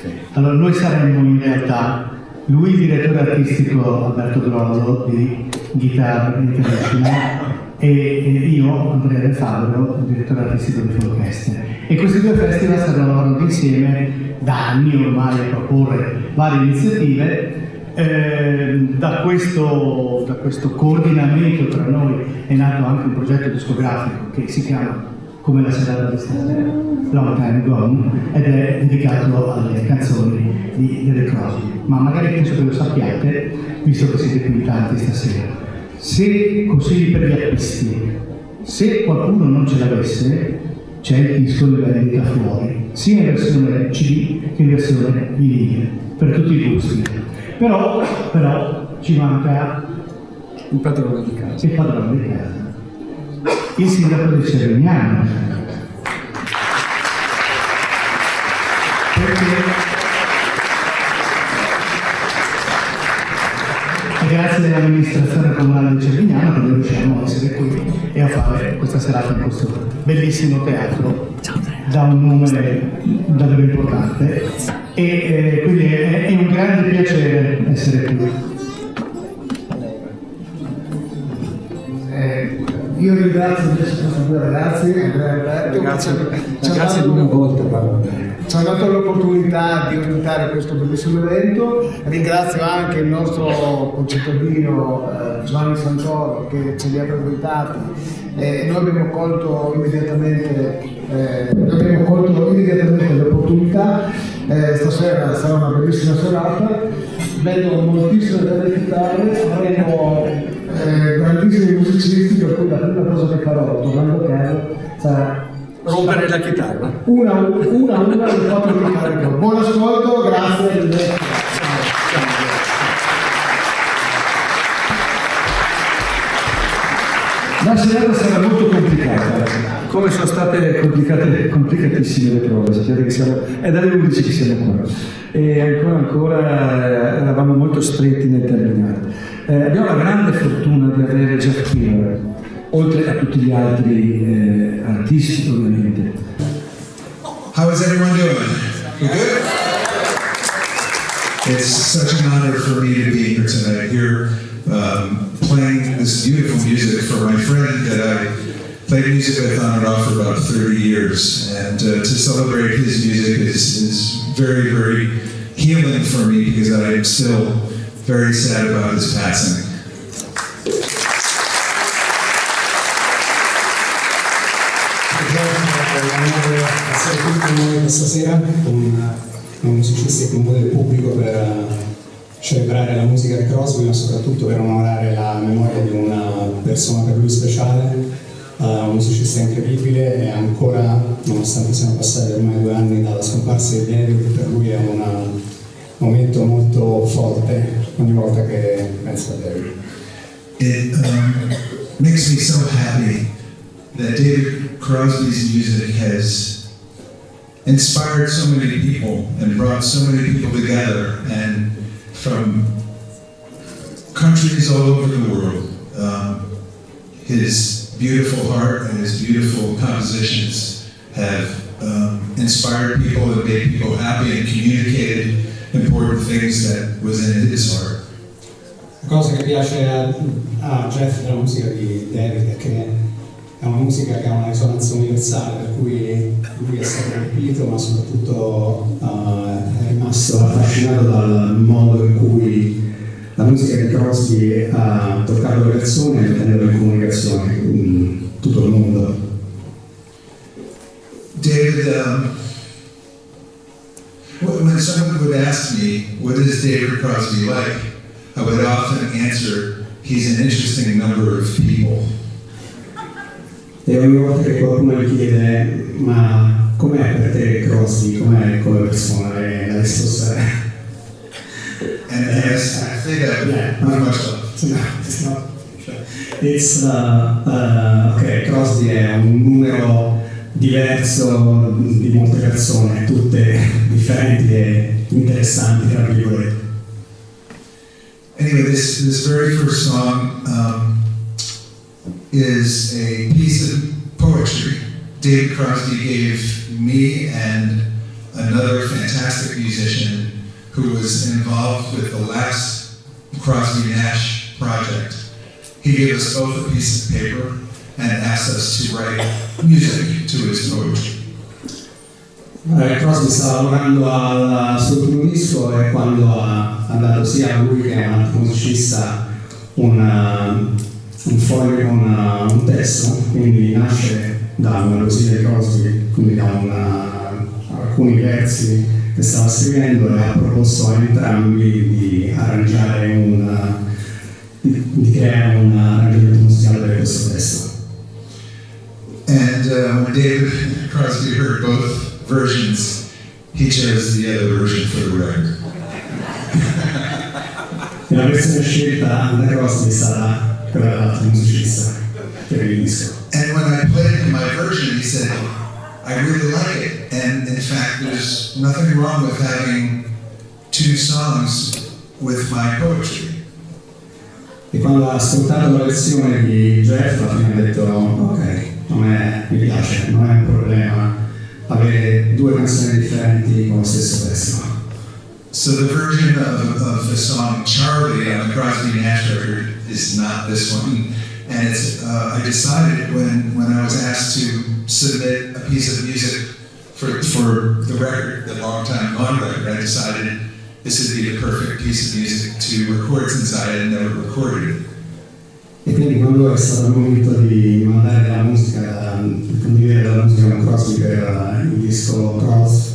Okay. Allora, noi saremmo in realtà lui direttore artistico Alberto Grollo di Guitar International e io, Andrea De Fabro, direttore artistico di Folkeste. E questi due festival stanno lavorando insieme da anni ormai a proporre varie iniziative. Da questo coordinamento tra noi è nato anche un progetto discografico che si chiama come la serata di stasera, Long Time Gone, ed è dedicato alle canzoni di David Crosby. Ma magari penso che lo sappiate, visto che siete qui tanti stasera. Se consigli per gli acquisti, se qualcuno non ce l'avesse, c'è il disco di vendita fuori, sia in versione CD che in versione vinile, per tutti i gusti. Però ci manca il padrone di casa. Il padrone di casa. Il sindaco di Cervignano. Perché grazie all'amministrazione comunale di Cervignano che noi riusciamo a essere qui e a fare questa serata in questo bellissimo teatro da un nome davvero importante e quindi è un grande piacere essere qui. Io ringrazio invece questi due ragazzi, Andrea e Alberto. Grazie di una volta. Ci hanno dato l'opportunità di ospitare questo bellissimo evento. Ringrazio anche il nostro concittadino Giovanni Santoro che ce li ha presentati. Noi abbiamo colto immediatamente l'opportunità. Stasera sarà una bellissima serata. Vedo moltissime belle chitarre, avremo grandissimi musicisti, per cui la prima cosa che farò tornando a casa sarà rompere la chitarra. Una le 4 chitarre. Buon ascolto, grazie. La serata sarà molto complicata, come sono state complicatissime le prove, sapete che è dalle 11 che siamo qua e ancora eravamo molto stretti nel terminare. Abbiamo la grande fortuna di avere Jeff Keeler, oltre a tutti gli altri artisti ovviamente. How is everyone doing? You good? It's such an honor for me to be here tonight, here playing this beautiful music for my friend that I played music with on and off for about 30 years. And to celebrate his music is very, very healing for me because I am still very sad about his passing. Essere qui con noi questa sera con musicisti e con voi del pubblico per celebrare la musica di Crosby, ma soprattutto per onorare la memoria di una persona per lui speciale, un musicista incredibile e ancora, nonostante siano passati ormai 2 anni dalla scomparsa di David, per lui è un momento molto forte ogni volta che penso a David. It makes me so happy that David Crosby's music has inspired so many people and brought so many people together, and from countries all over the world. His beautiful heart and his beautiful compositions have inspired people and made people happy and communicated important things that was in his heart. La cosa che piace a Jeff della musica di David è che è una musica che ha una risonanza universale, per cui lui è stato colpito, ma soprattutto è rimasto affascinato dal modo in cui la musica di Crosby ha toccato le persone e tenerlo in comunicazione in tutto il mondo. David, when someone would ask me, what is David Crosby like, I would often answer, he's an interesting number of people. E ogni volta che qualcuno mi chiede ma com'è per te Crosby, com'è come persona, la risposta è And I think I would pretty much love. Ok, Crosby è un numero diverso di molte persone, tutte differenti e interessanti, tra virgolette. Anyway, this very first song is a piece of poetry David Crosby gave me and a another fantastic musician who was involved with the last Crosby Nash project. He gave us both a piece of paper and asked us to write music to his poetry. Crosby stava lavorando al suo primo disco e quando ha dato sia a lui che a un altro musicista un foglio con un testo, quindi nasce da una melodia di Crosby, quindi da alcuni versi che stava scrivendo, e ha proposto a entrambi di arrangiare di creare un arrangiamento musicale per questo testo. And when David Crosby heard both versions, he chose the other version for the record. E la versione scelta da Crosby è stata quella dell'altro musicista per il disco. And when I played my version, he said, I really like it. And in fact, there's nothing wrong with having two songs with my poetry. E quando ha ascoltato la versione di Jeff, alla fine ha detto, ok, mi piace, non è un problema avere due canzoni differenti con lo stesso testo. So the version of the song Charlie on the Crosby Nash record is not this one. And it's I decided when I was asked to submit a piece of music for the record, the Long Time Gone record, I decided this would be the perfect piece of music to record since I had never recorded it. E quindi quando è stato il momento di mandare la musica, di condividere la musica con Crosby per il disco Cross,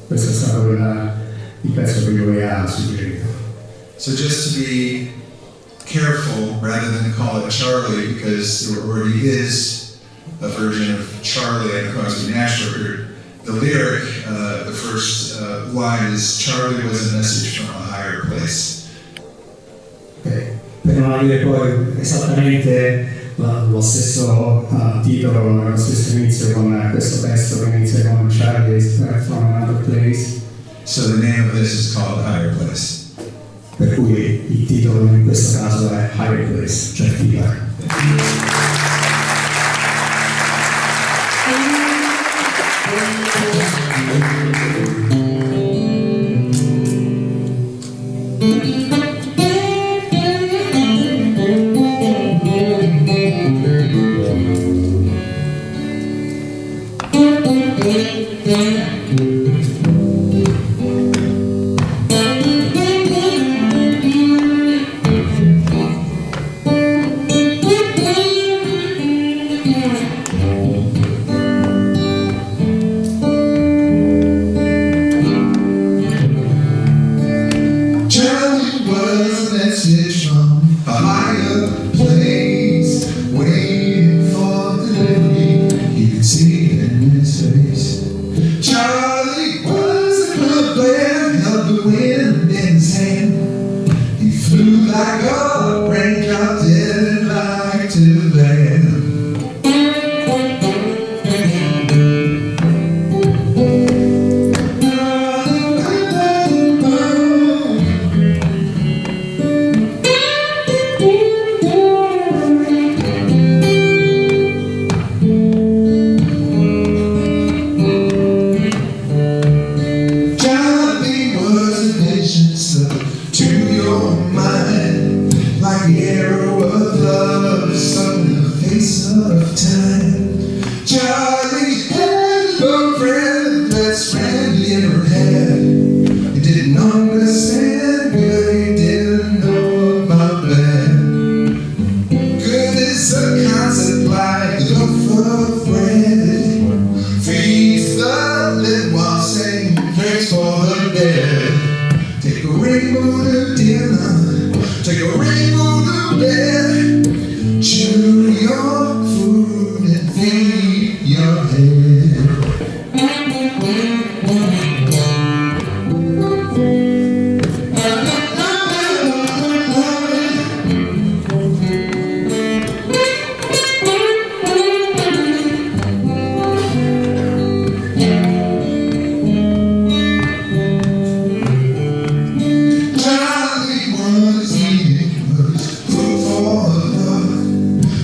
questo è stato il pezzo che lui ha suggerito. So just to be careful, rather than call it Charlie, because there already is a version of Charlie on the Crosby Nash record, the lyric, the first line is, Charlie was a message from a higher place. Okay. Per non avere poi esattamente lo stesso titolo, lo stesso inizio con questo testo che inizia con Charlie is from another place. So the name of this is called Higher Place. Per cui il titolo in questo caso è Higher Place, cioè Figa.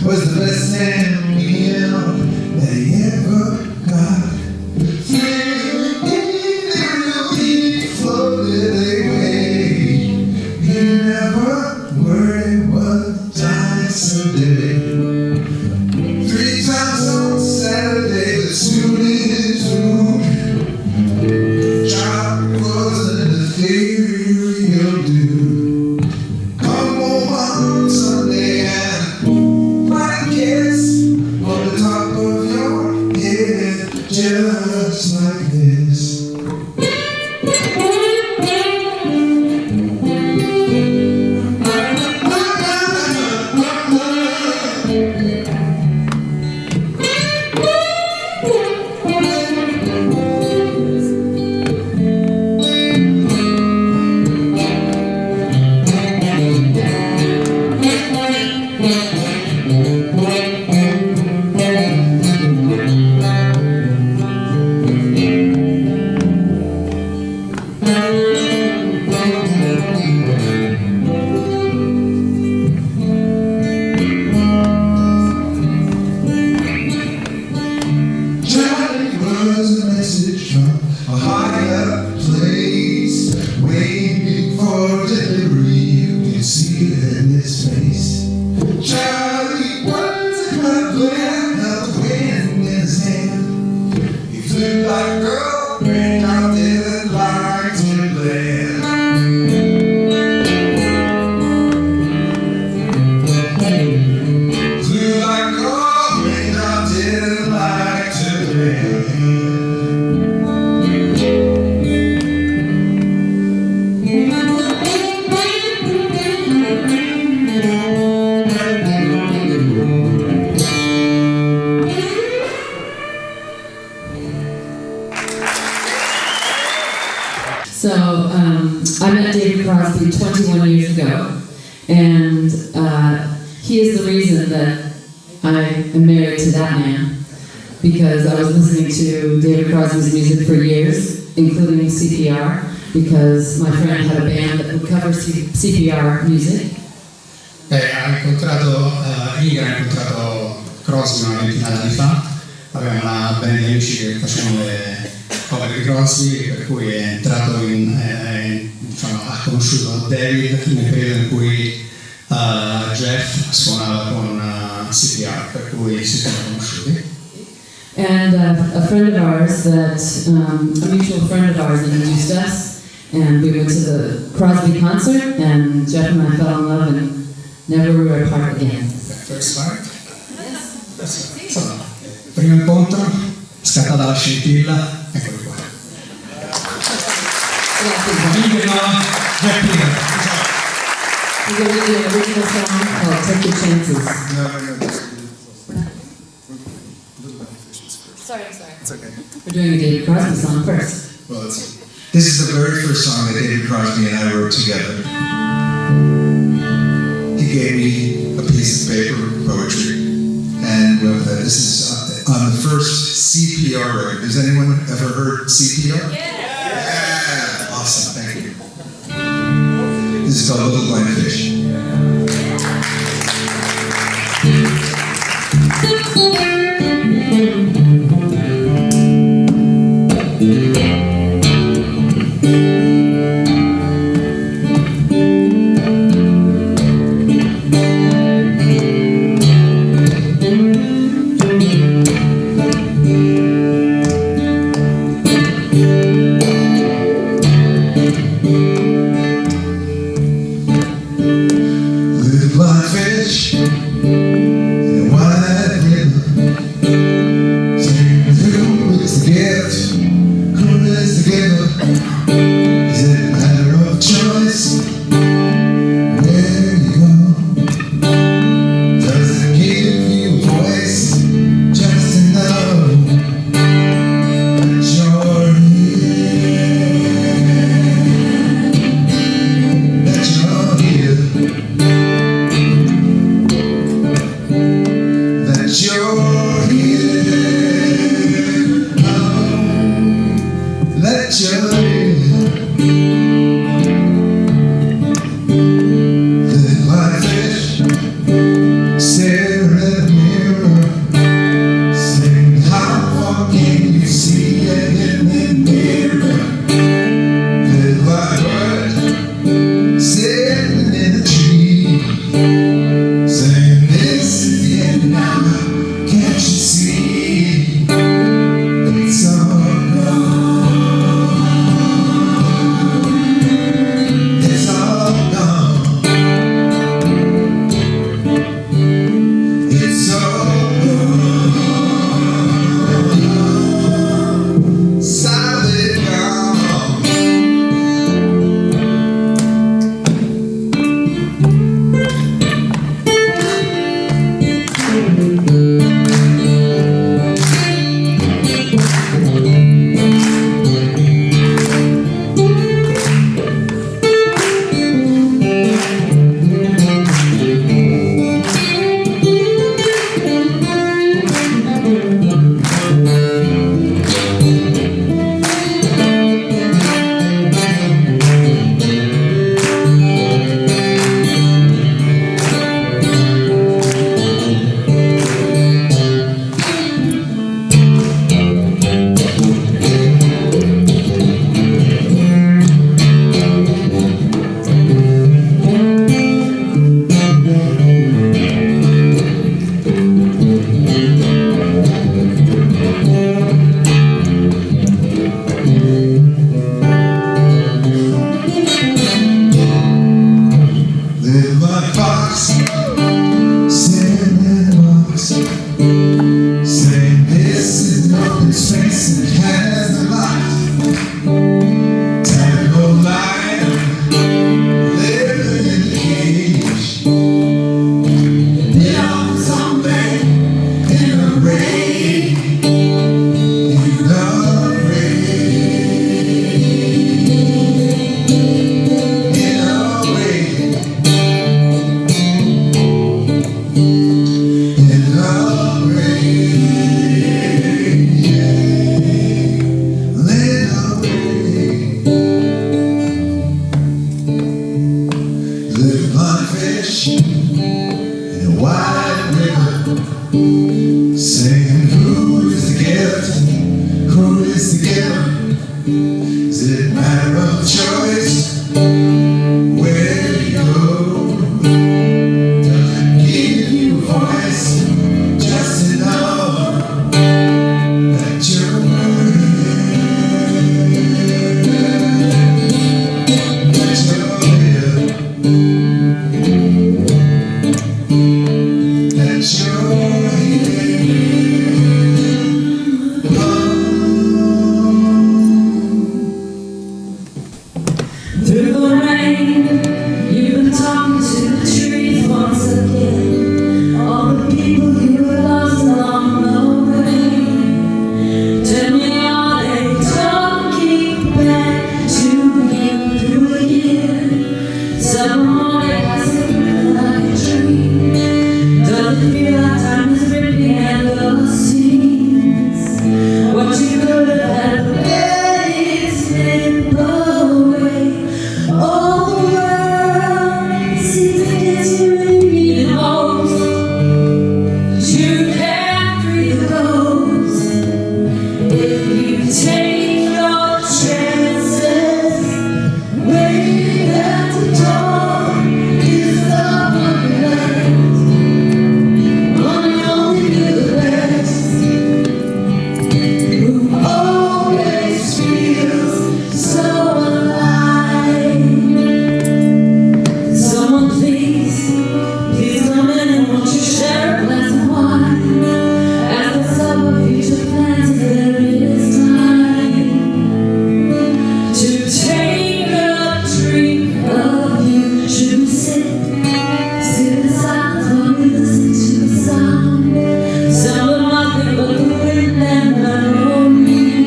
Was the best damn meal that he ever got. this. Charlie was a message from a higher place, waiting for delivery. You can see it in his face. Charlie was a club and held the wind in his hand. He flew like a girl, ran out there like to land. Flew like a girl, ran out there like to land. So I met David Crosby 21 years ago, and he is the reason that I am married to that man, because I was listening to David Crosby's music for years, including CPR, because my friend had a band that would cover CPR music. Iga ha incontrato Crosby una ventina d'anni fa, aveva una band di amici che facevano le cover di Crosby, per cui è entrato ha conosciuto David nel periodo in cui Jeff suonava con CPR, per cui si sono conosciuti. And a friend of ours, a mutual friend of ours, introduced us, and we went to the Crosby concert, and Jeff and I fell in love and never were apart again. First Fight? Insomma, primo incontro, scattata la scintilla, eccoli qua. Amiche no, Jeff Peter. We're going to do an original song called Take Your Chances. Sorry. It's okay. We're doing a David Crosby song first. Well, this is the very first song that David Crosby and I wrote together. He gave me a piece of paper, poetry, and this is on the first CPR record. Has anyone ever heard CPR? Yeah! Awesome, thank you. This is called Little Blind Fish. Little blind fish in a wide river, saying who is the gift, who is the giver? Is it a matter of choice? Where you go? Does it give you a voice just to know that you're here? That you're here? That you're here, oh, that you're here. Little blind fish, stare at the mirror, saying how far can you see it in the mirror? Little blind bird, sitting in a tree, saying this is the end now, can't you see? It's all gone. Is it a matter of choice where you go? Does it give you a voice just to know that you're Through the rain, you've been talking to the trees once again. All the people you were lost along the way. Tell me, are they talking back to you through again? Some morning I sleep like a dream. Does it feel like time is ripping at the seams? What you could have had, but let it slip away. All the world seems to get you when you need it most. You can't free the ghost if you take your chances. Waiting at the door is the wonderland. Money only do the best. Who always feels so alive. Someone please come in and won't you share a glass of wine? As I sum up future plans, there is time to take a drink of you. Should we sit in silence while we listen to the sound of nothing but the wind and memories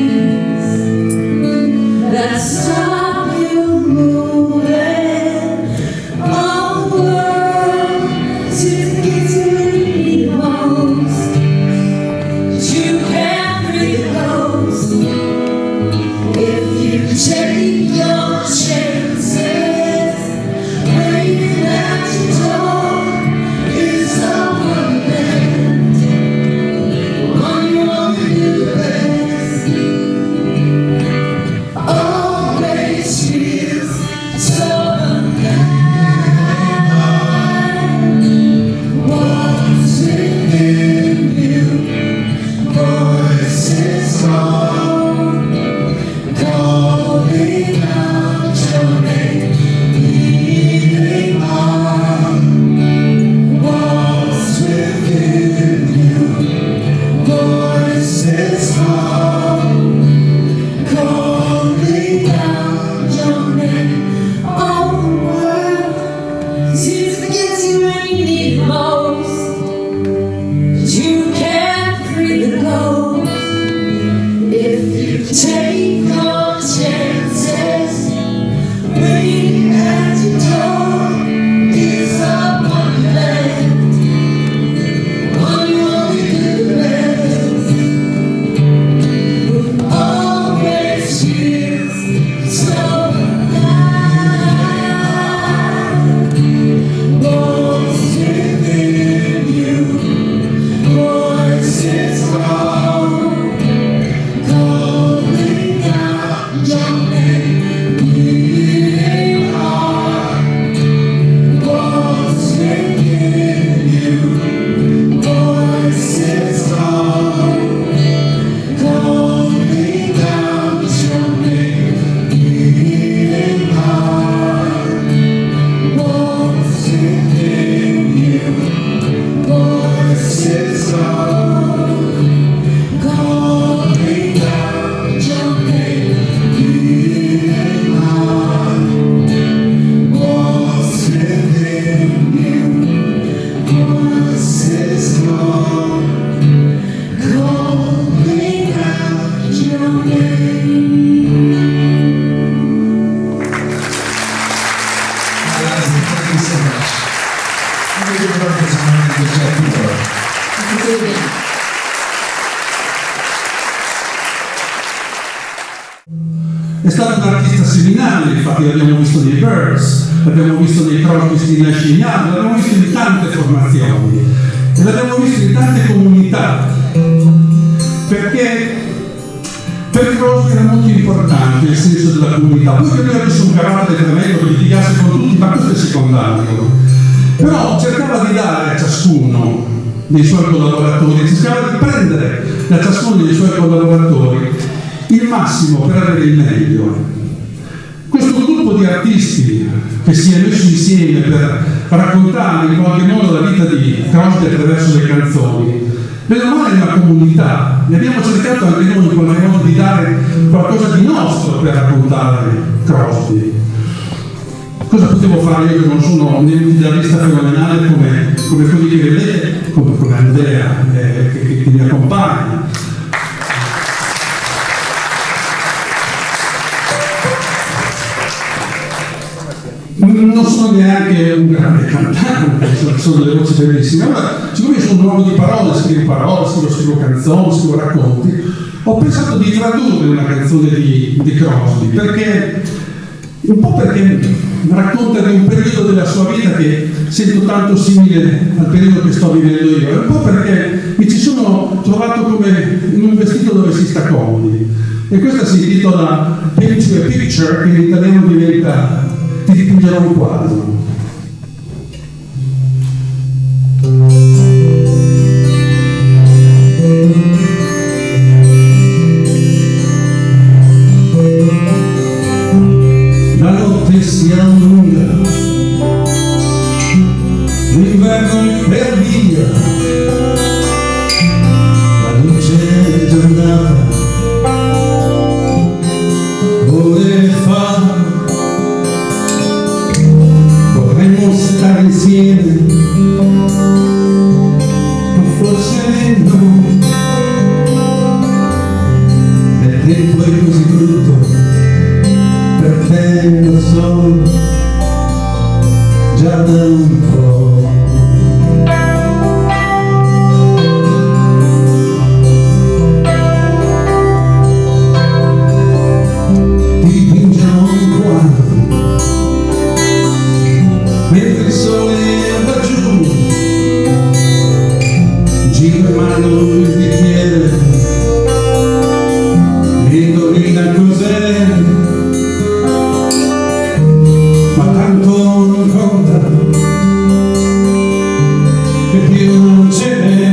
that stop you moving? All the world seems to get you when you need it most. But you can't free the ghost if you take your chances. Waiting at your door is a wonderland. Money only do the best. Always feels so alive. What's within you? Voices gone, calling out your name, leading on. What's within you? Voices gone, calling out your name. All the world seems to get you when you need it most. But you can't free the ghost if you take your chances. Waiting at your door is a wonderland. Money only do the best. Who always feels so alive. What's within you? Voices gone, calling out your name, leading on. What's within you? Voices gone, calling out your name, leading on. What's within you? Voices gone, calling out your name, leading on. What's within you? Voices gone, calling out your name. Thank you so much. I'm going to give it over to my manager, Jeff Moore. È stato un artista seminale, infatti l'abbiamo visto nei Birds, l'abbiamo visto nei Crosby, di Nash Young, l'abbiamo visto in tante formazioni e l'abbiamo visto in tante comunità, perché per Crosby era molto importante della comunità. Poi che lui avesse un carattere tremendo, che litigasse con tutti, ma questo è secondario. Però cercava di dare a ciascuno dei suoi collaboratori, cercava di prendere da ciascuno dei suoi collaboratori il massimo per avere il meglio. Questo gruppo di artisti che si è messo insieme per raccontare in qualche modo la vita di Crosby attraverso le canzoni, bene o male è una comunità, e abbiamo cercato anche noi in qualche modo di dare qualcosa di nostro per raccontare Crosby. Cosa potevo fare io che non sono né un chitarrista fenomenale come quelli che vedete, come Andrea che mi accompagna. Non sono neanche un grande cantante, sono delle voci bellissime. Allora, siccome io sono un uomo di parole, scrivo canzoni, scrivo racconti, ho pensato di tradurre una canzone di Crosby, un po' perché racconta di un periodo della sua vita che sento tanto simile al periodo che sto vivendo io, e un po' perché mi ci sono trovato come in un vestito dove si sta comodi. E questa si intitola Paint you a Picture, che in italiano diventa Ti dipingerò un quadro. La notte sia lunga, l'inverno è per via, la luce è già andata, ore fa. Stare insieme, ma forse no, il tempo è così brutto, per te lo so, già da un po'. Ti dipingerò un quadro mentre il sole va giù, giro in mano il bicchiere e indovina cos'è, ma tanto non conta, che più non ce n'è.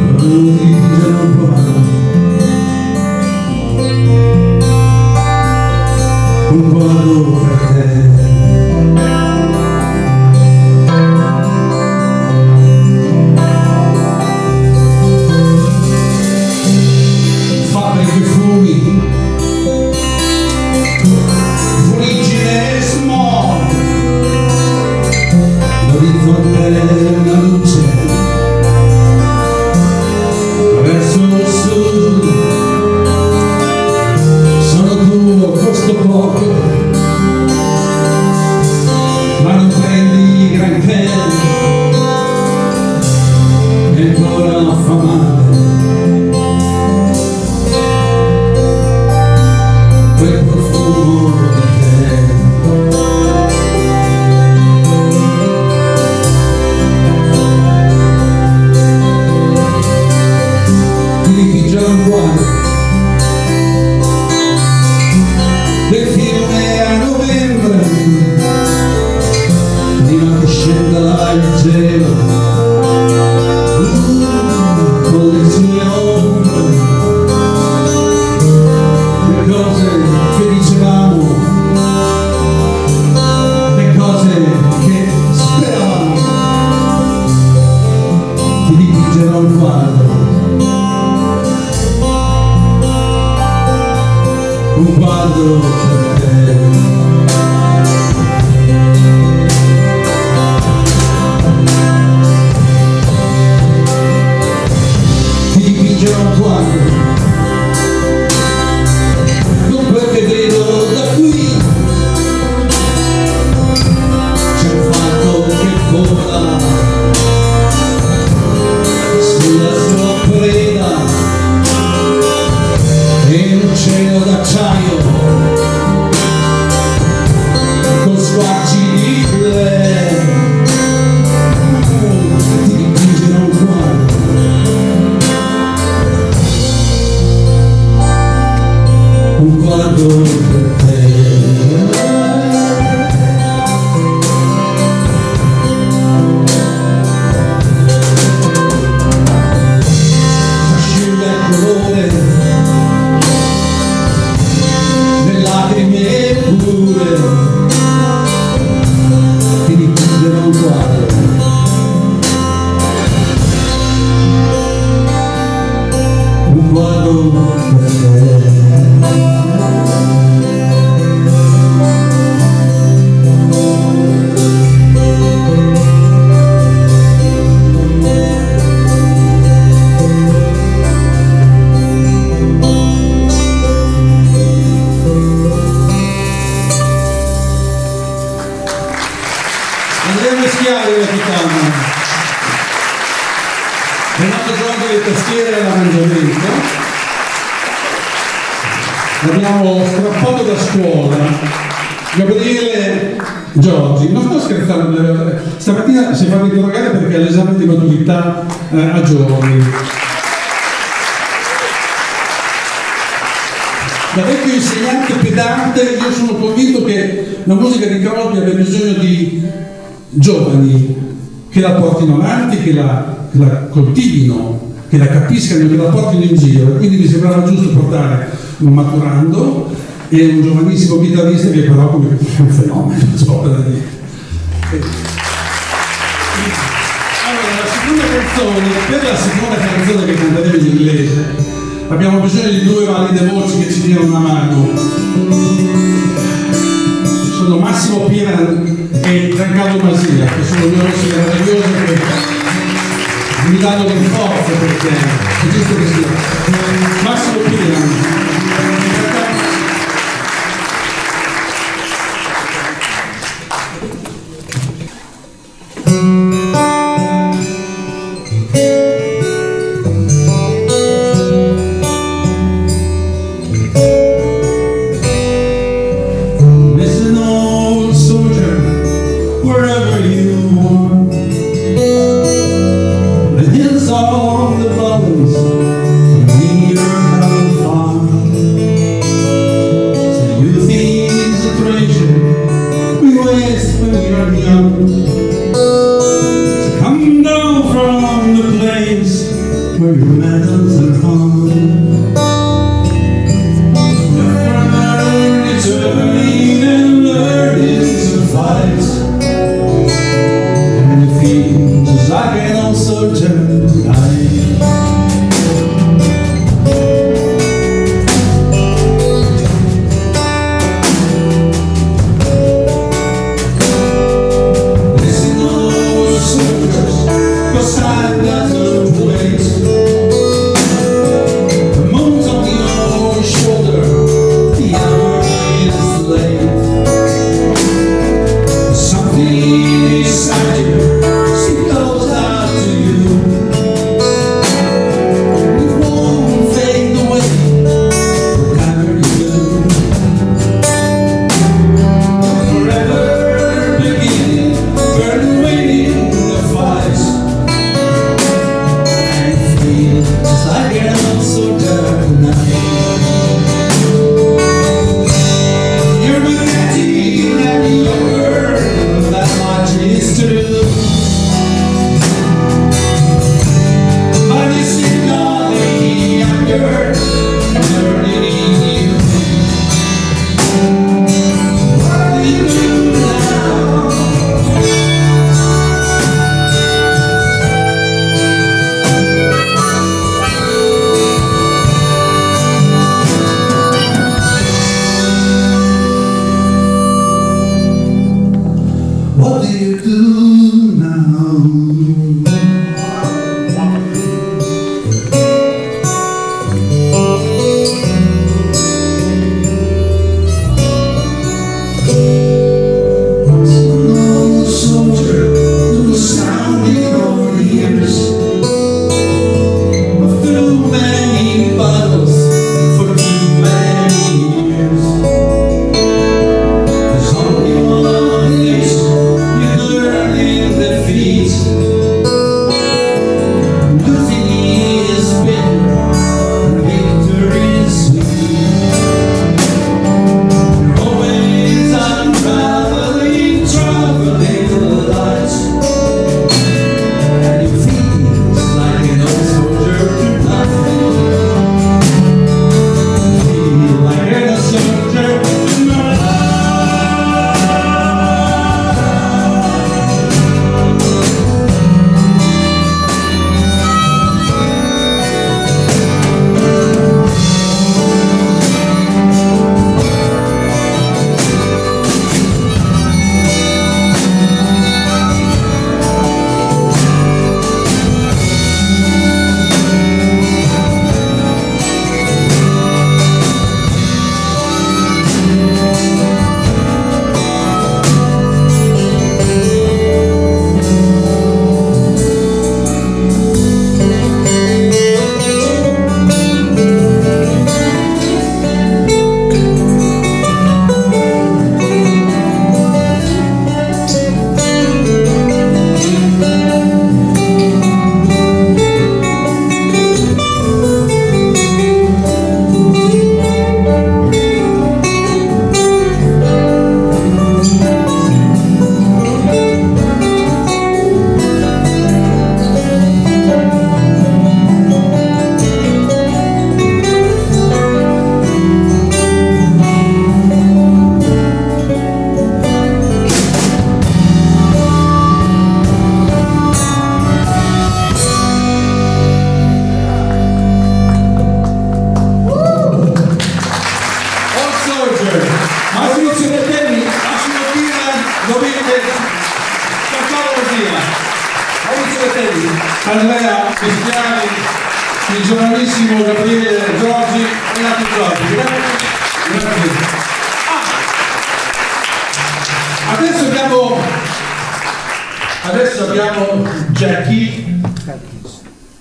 Non ti dipingerò un quadro per te. Fabbriche, fumi, fuliggine e smog, l'orizzonte è una luce verso il sud. Sono tuo, costo poco, ma non prendi granché, e ancora fa male quel profumo di te. Ti dipingerò un quadro del fiume a novembre, prima che scenda il gelo, con le sue ombre, le cose che dicevamo, le cose che speravamo. Ti dipingerò un quadro, un quadro per te. Ti dipingerò un quadro con quel che vedo da qui. C'è un falco che vola sulla sua preda e un cielo d'acciaio con squarci di ple. Ti dipingerò un quadro guardo per te. Asciuga il colore le lacrime pure ti richiudono un quadro. Un quadro per te. Andrea Meschiari alla chitarra, Renato Giorgio alle tastiere e all'arrangiamento. L'abbiamo strappato da scuola, Gabriele Giorgi. Non sto scherzando, stamattina si è fatto interrogare perché ha l'esame di maturità a giorni. Da vecchio insegnante pedante io sono convinto che la musica di Crosby abbia bisogno di giovani che la portino avanti, che la coltivino, che la capiscano, che la portino in giro. E quindi mi sembrava giusto portare un maturando e un giovanissimo chitarrista che però come è un fenomeno, non so cosa dire. Allora, per la seconda canzone che canteremo in inglese abbiamo bisogno di due valide voci che ci diano una mano. Sono Massimo Piran e Giancarlo Masia, che sono due voci meravigliose che mi danno le forze perché è giusto che sia. Massimo Piran. The hills are the valleys, we are having fun. Andrea Cristiani, il giovanissimo Gabriele Giorgi e altri Giorgi. Grazie. Adesso abbiamo Jackie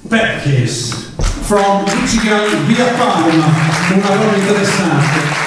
Perkins from Michigan via Palma, una roba interessante.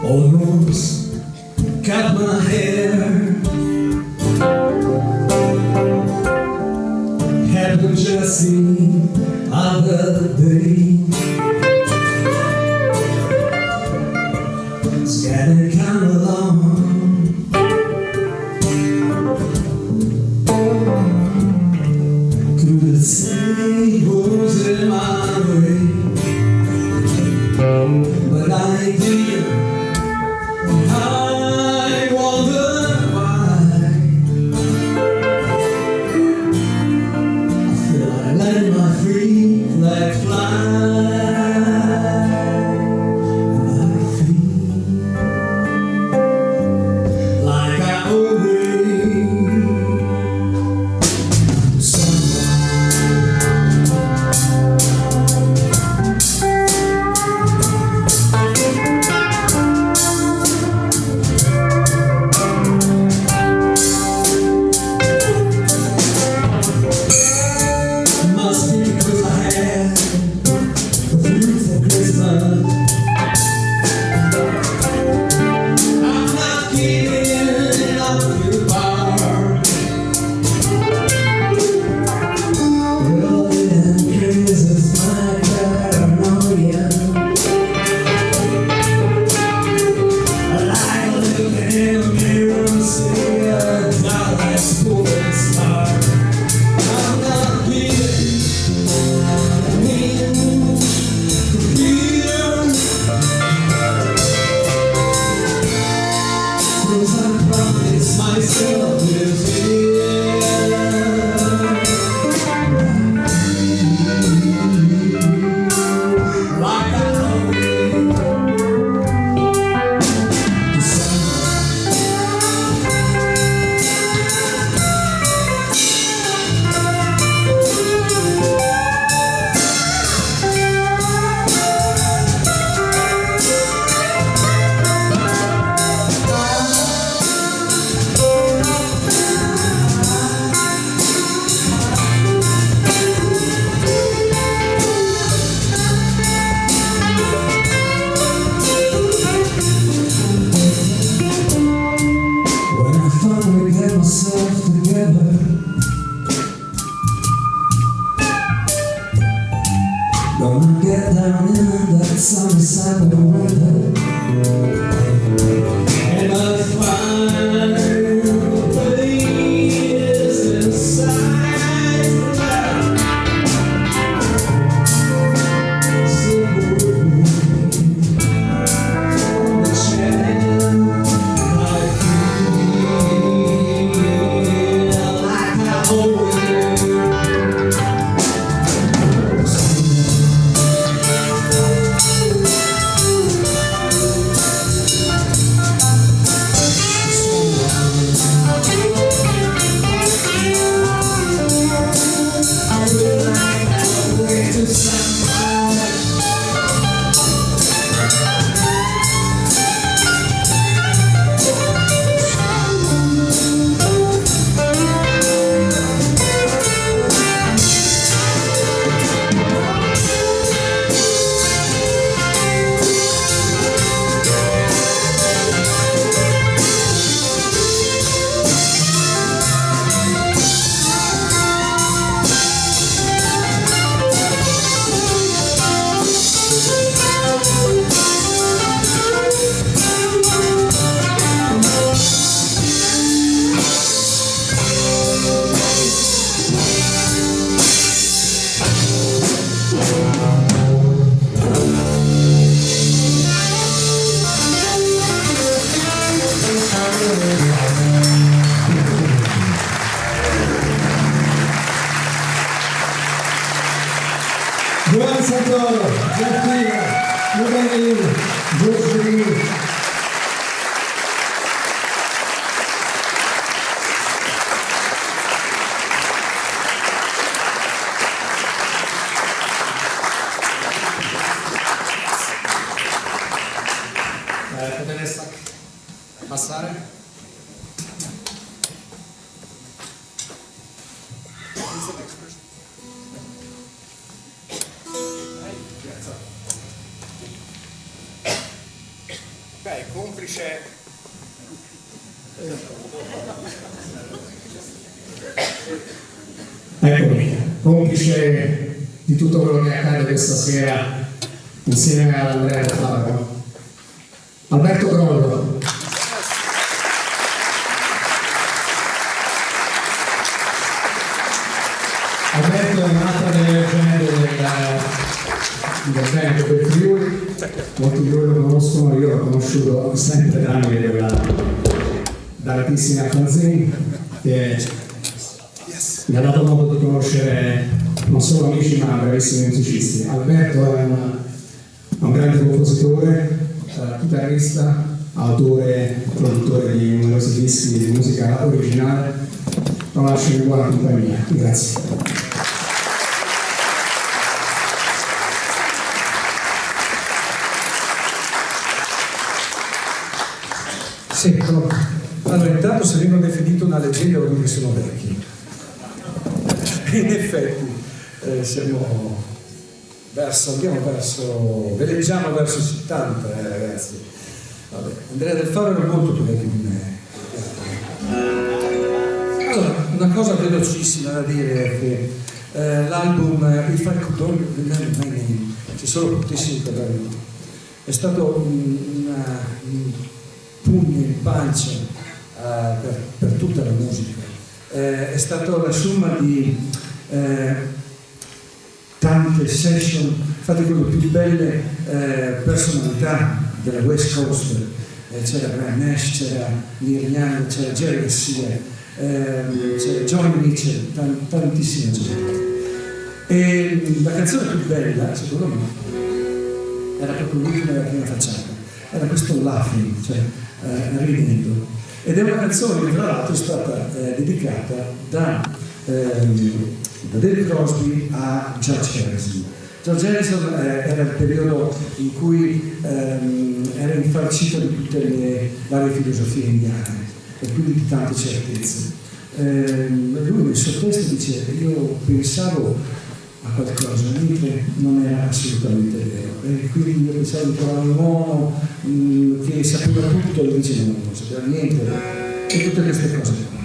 almost cut my hair. Happened just the other day. It's gotta come along. Could say who's in my way, but I didn't. I wonder why. I feel like letting my free flag fly, and I feel like I owe gonna get down in that sunny side of the river, and I find a place inside the channel. I feel like I owe it. Giovanni Santoro, Gianfila, Giovanni, Giorgi. Potete passare? Ok. complice eccomi, complice di tutto quello che accade questa sera insieme ad Andrea Del Fabbro, Alberto Grollo. Alberto è un'altra delle leggende del Veneto, del Friuli, molti di voi lo conoscono, io l'ho conosciuto sempre da altissimi fanzine, che mi ha dato modo di conoscere non solo amici ma bravissimi musicisti. Alberto è un grande compositore, chitarrista, autore, produttore di numerosi dischi di musica originale. Lo lascio in buona compagnia, grazie. Sì, allora intanto se vengono definito una leggenda vuol dire che sono vecchi. In effetti veleggiamo verso 70 ragazzi. Vabbè, Andrea Del Fabbro era molto più vecchio di me. Allora, una cosa velocissima da dire è che l'album If I Could Only Remember My Name, ci sono pochissimi quaderni, è stato un pugno in pancia per tutta la musica. È stata la somma di tante session fatte con le più belle personalità della West Coast. C'era Graham Nash, c'era Neil Young, c'era Jerry Garcia, c'era Johnny Mitchell, tantissima gente. E la canzone più bella, secondo me, era proprio l'ultima della prima facciata, era questo Laughing, cioè ridendo. Ed è una canzone che tra l'altro è stata dedicata da David Crosby a George Harrison. George Harrison era il periodo in cui era infarcito di tutte le varie filosofie indiane e quindi di tante certezze. Lui nel suo testo dice: io pensavo a qualcosa, mentre non era assolutamente vero. E quindi io pensavo di trovare un uomo che sapeva tutto, e invece non sapeva niente, e tutte queste cose qua.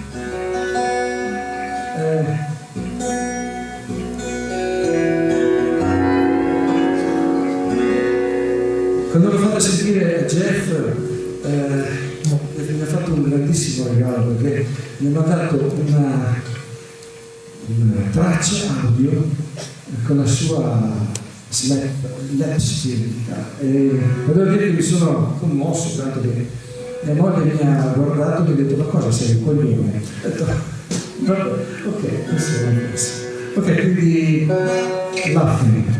Quando l'ho fatto sentire Jeff mi ha fatto un grandissimo regalo, perché mi ha mandato una traccia audio con la sua lap steel e devo dire che mi sono commosso, tanto che mia moglie mi ha guardato e mi ha detto: ma cosa sei un coglione? Ho detto: ok, questo è un questo. Ok, quindi Laughing.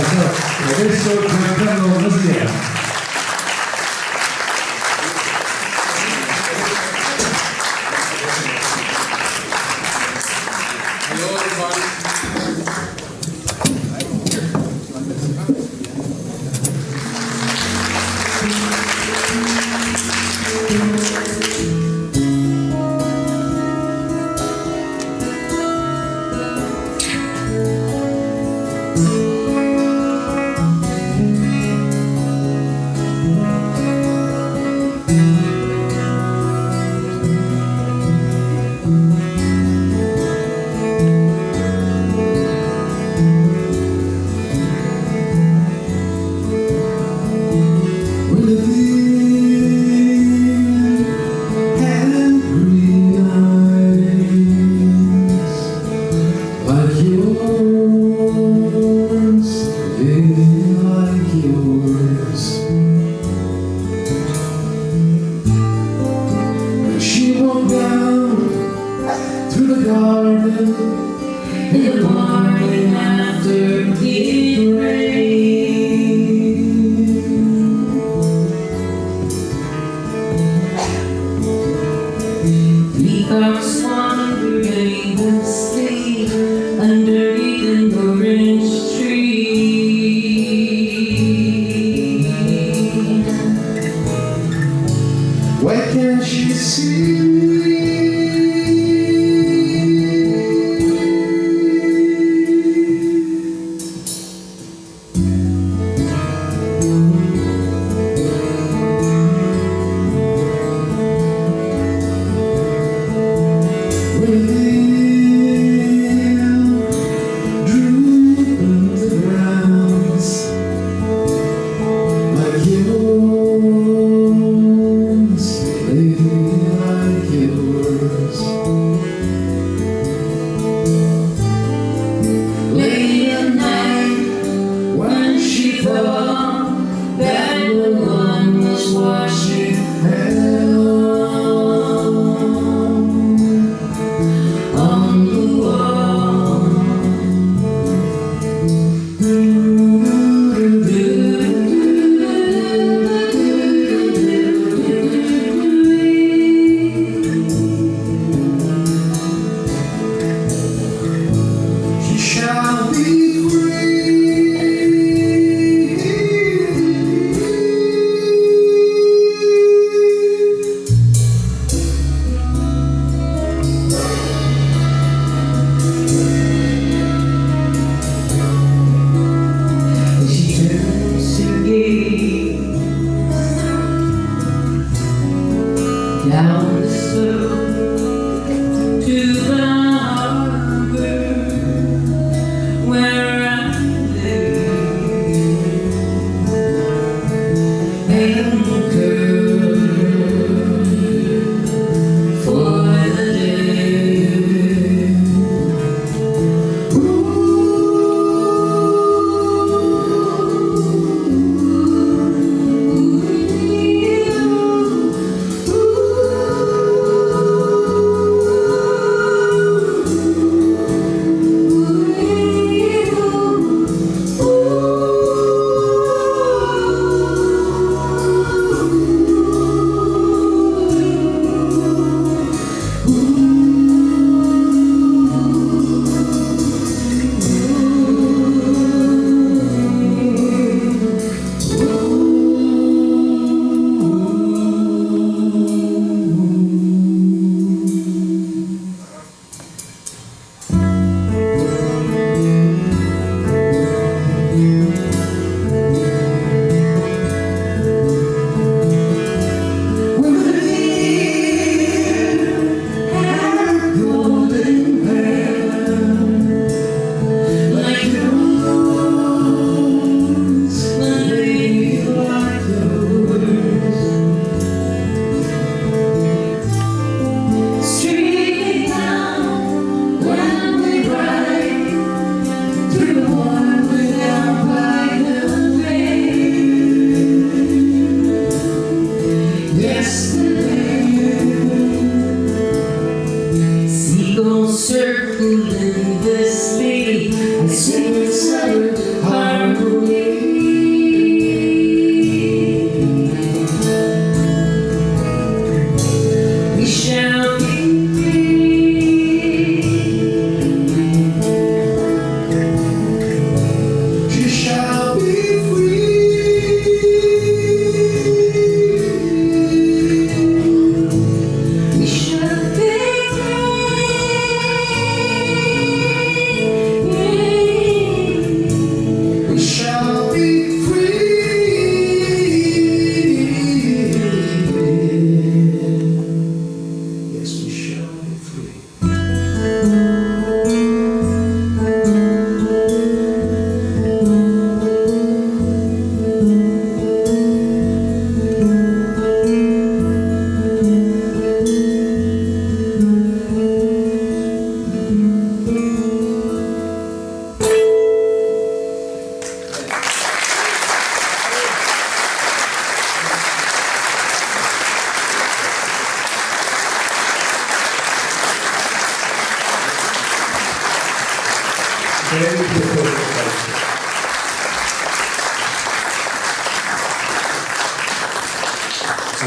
ciao. Adesso Giancarlo Masliera.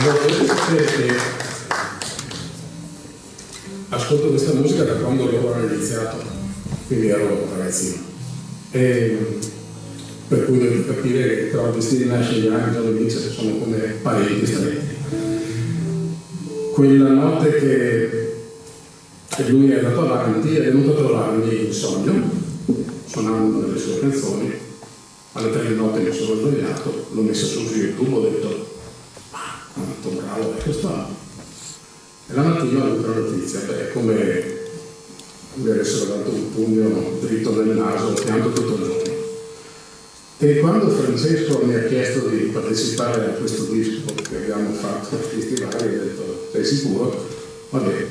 Allora, dovete sapere che ascolto questa musica da quando loro hanno iniziato, quindi ero ragazzino. E per cui dovete capire che tra Vestiti Nasce e Young John Mix sono come parenti stretti. Quella notte che lui è andato avanti, è venuto a trovarmi in sogno, suonando delle sue canzoni. Alle 3 di notte mi sono svegliato, l'ho messa su YouTube, ho detto quanto bravo è questo. E la mattina ho avuto la notizia, è come mi avessero dato un pugno dritto nel naso, ho pianto tutto il giorno. E quando Francesco mi ha chiesto di partecipare a questo disco che abbiamo fatto al festival, ho detto, sei sicuro? Va bene,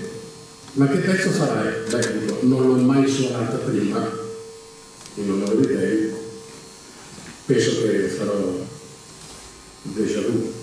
ma che pezzo farai? Beh, dico, non l'ho mai suonata prima, in onore di lei, penso che farò Déjà Vu.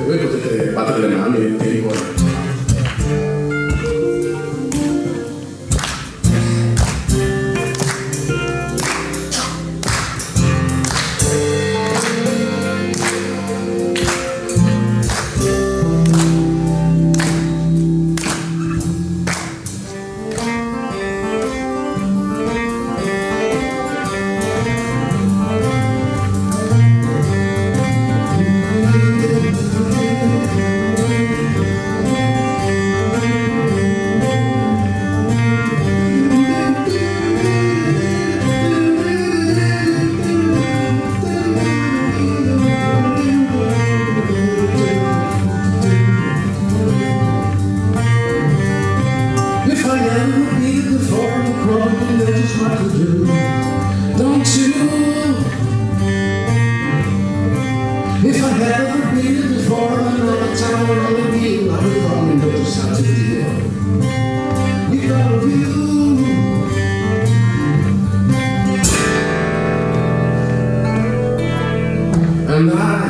Voi potete battere le mani e tempo. If I had ever been before another time I would be, I would probably know just how to feel. You got a view. And I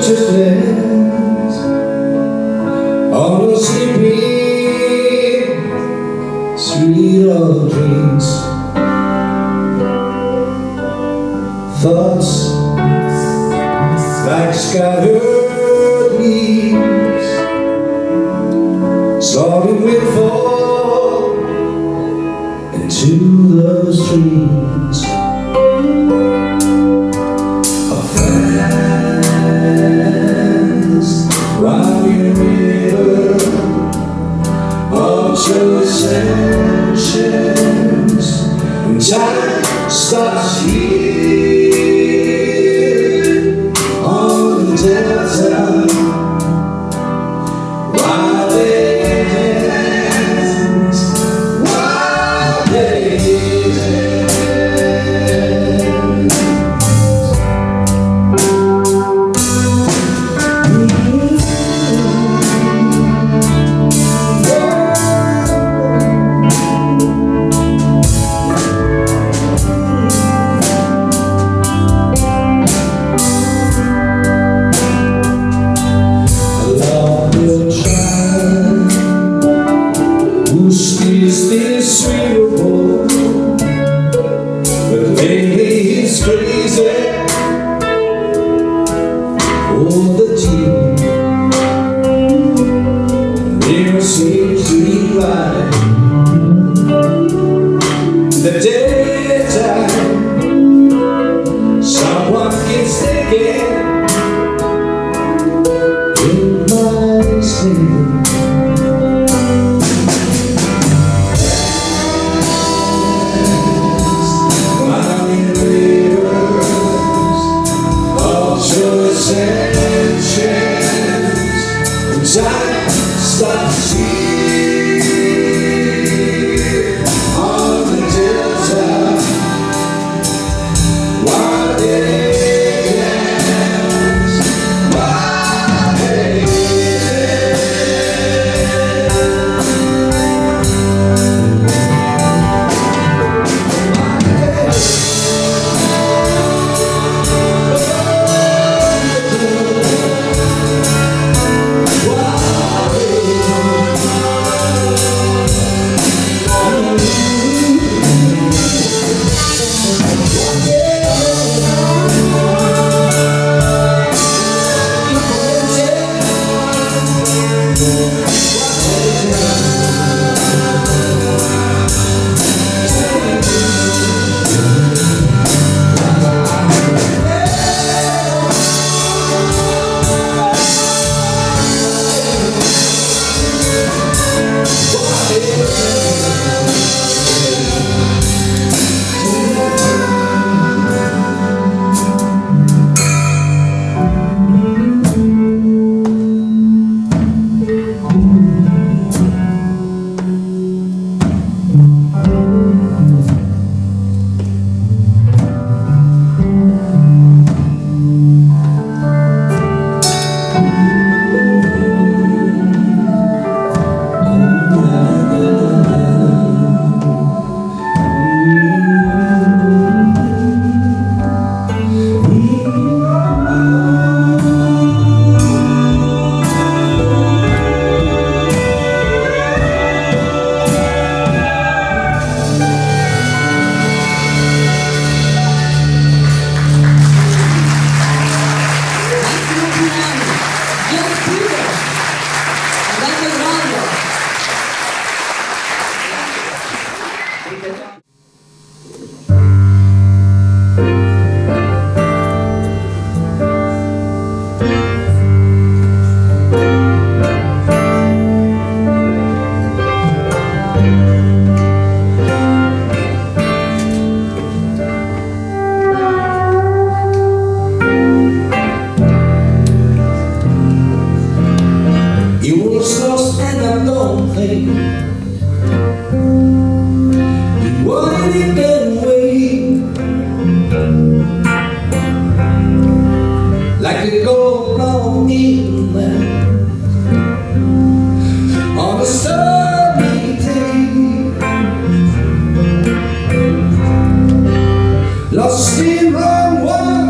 restless on the sleeping street of dreams. Thoughts like scattered leaves, starting with fall into the streams of fans running river of sensations, and time stops here on the delta. Wild days, wild days. Is this suitable? But maybe he's crazy. Oh, the team never seems to be right. The daytime, someone gets taken in my sleep. Time stops here on the delta. Wild days, wild days. Like a gold on inland on a starry day, lost in my world.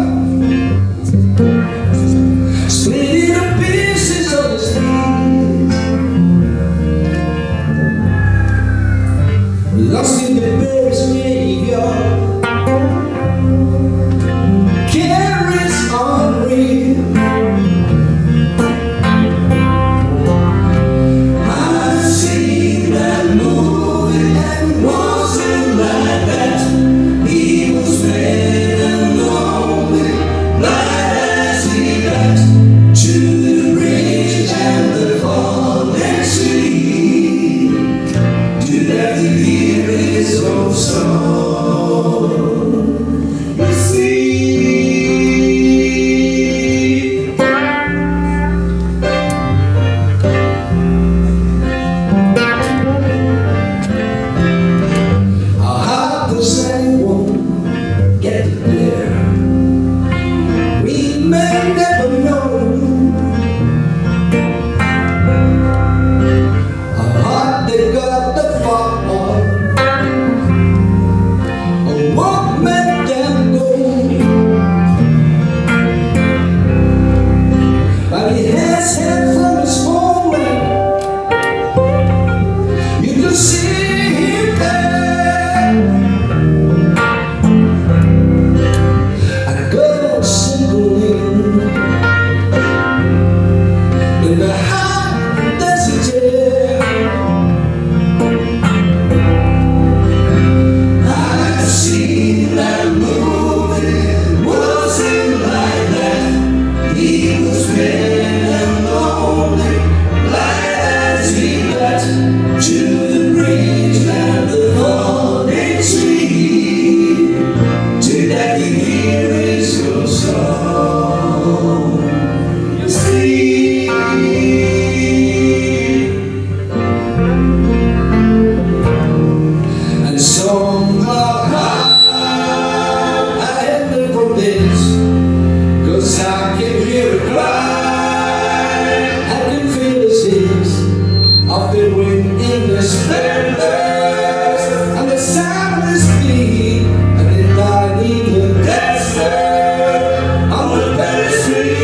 I've been waiting in this paradise, and the soundless beat, and it died in the desert on the very street.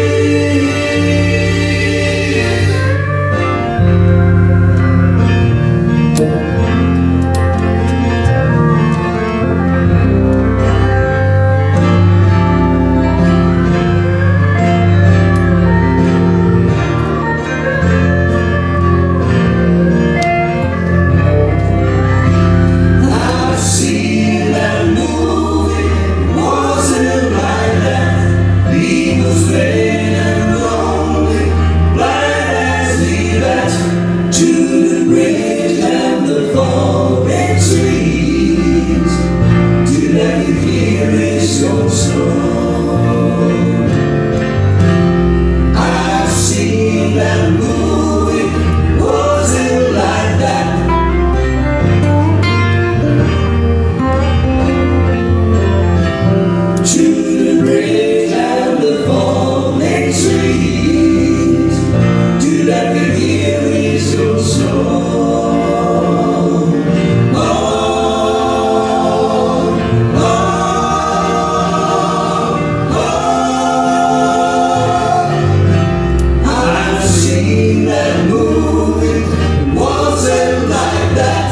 I've seen that movie, wasn't like that. He was vain and lonely, blind as he that to the bridge and the falling trees, to let you hear his own song. I've seen that movie, wasn't like that. To the bridge and the falling trees, to let me hear his own song. I've seen that movie, it wasn't like that.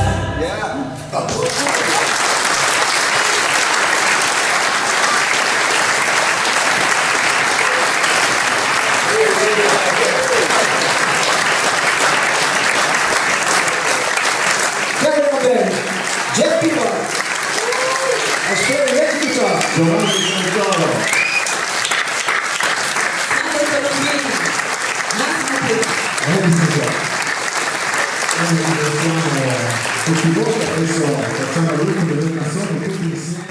Very bene, Geppi Boy, elettrico, Giovanni Santoro. Tutti voi, adesso facciamo l'ultima delle canzoni tutti insieme.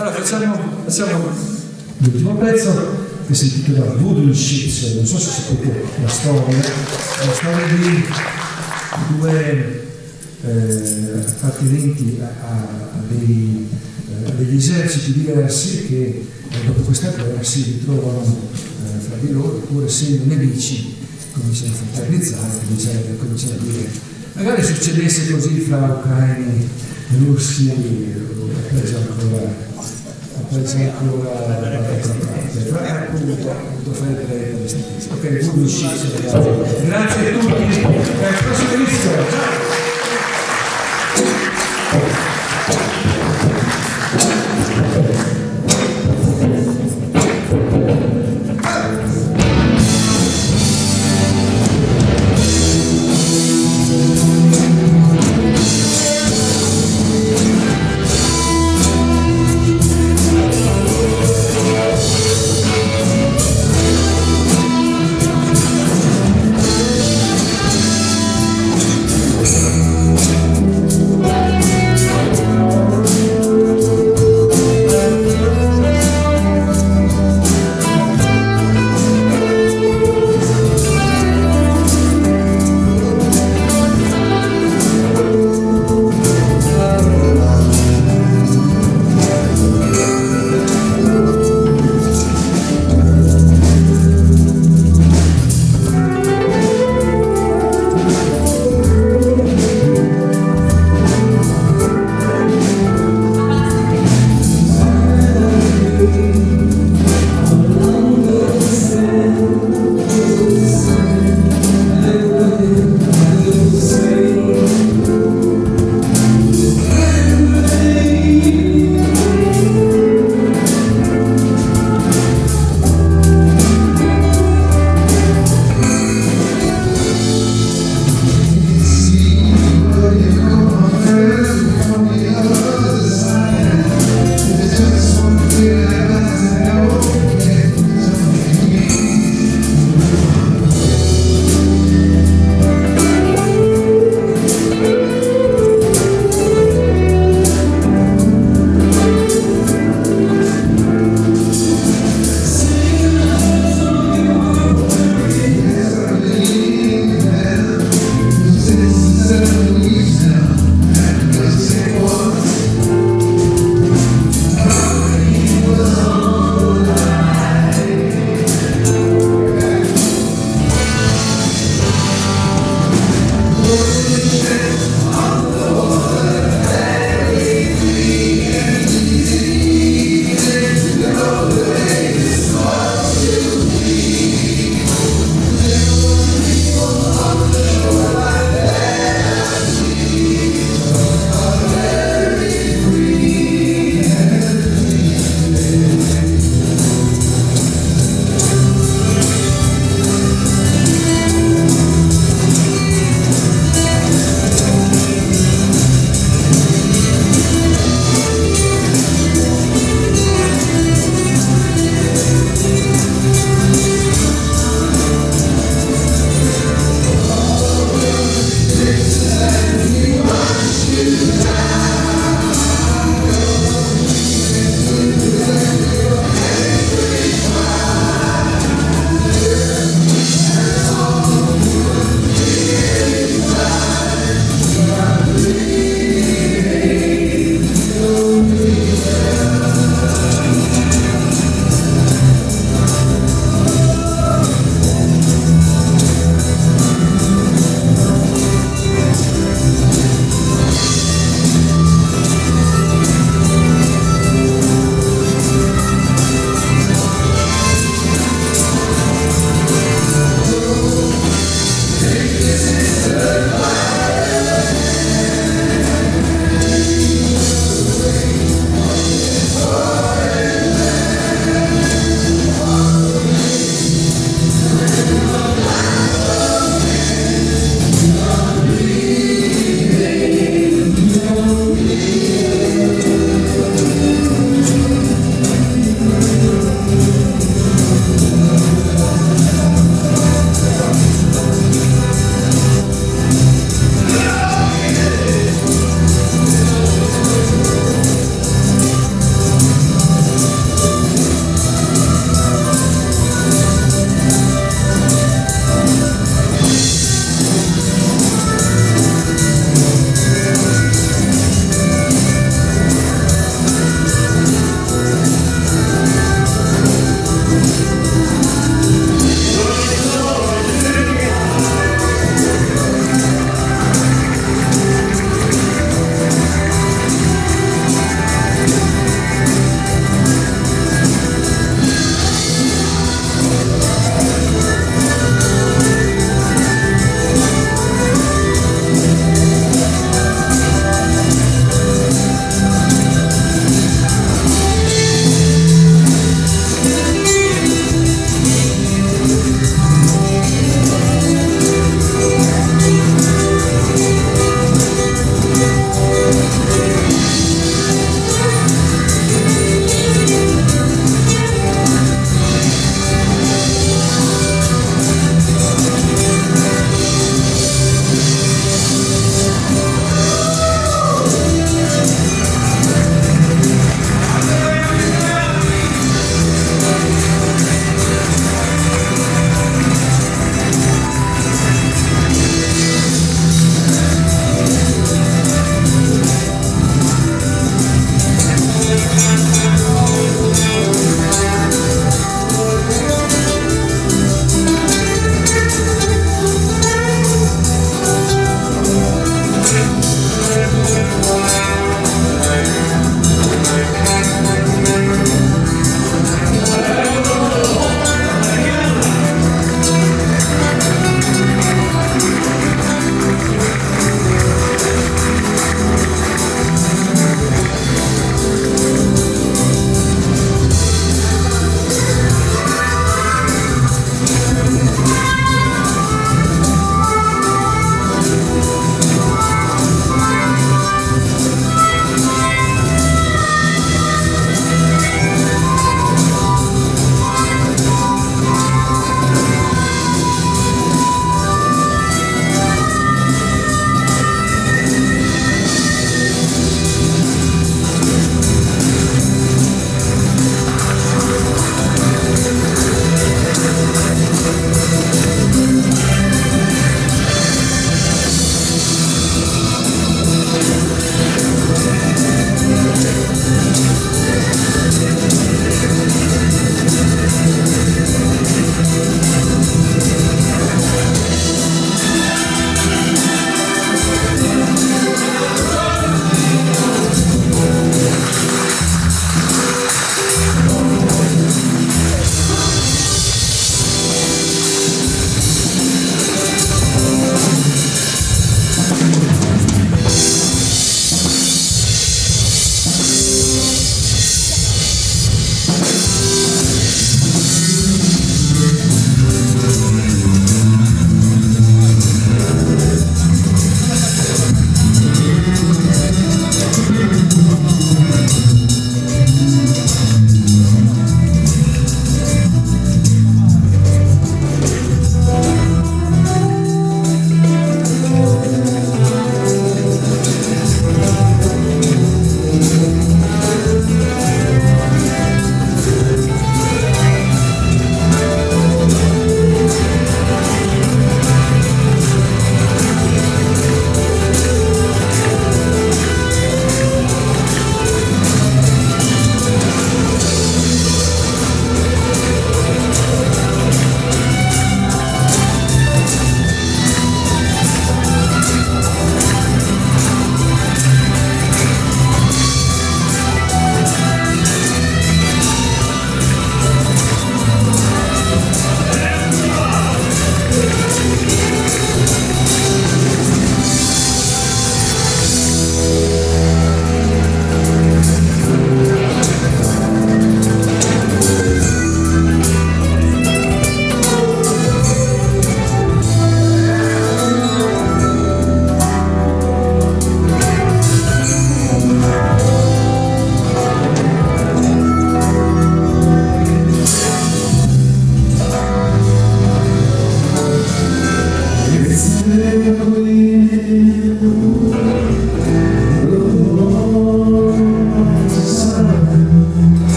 Allora facciamo l'ultimo pezzo che si intitola Voodoo Ships. Non so se sapete la storia di due appartenenti a degli eserciti diversi che dopo questa guerra si ritrovano fra di loro, pur essendo nemici cominciano a fraternizzare, cominciano a dire magari succedesse così fra ucraini e russi, ha preso ancora appunto fare per questa tesi. Ok, Voodoo Ships, grazie a tutti, al prossimo disco, ciao!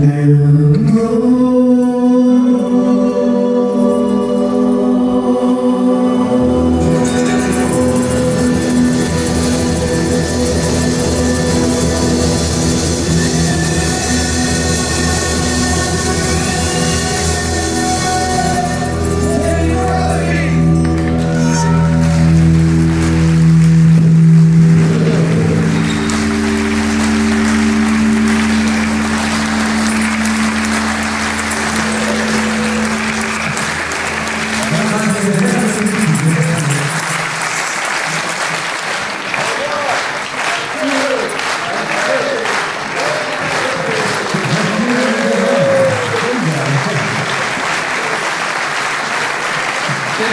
Thank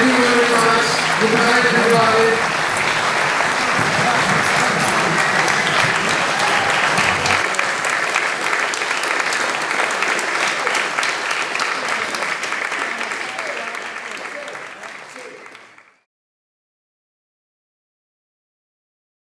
you very much. Good night, everybody.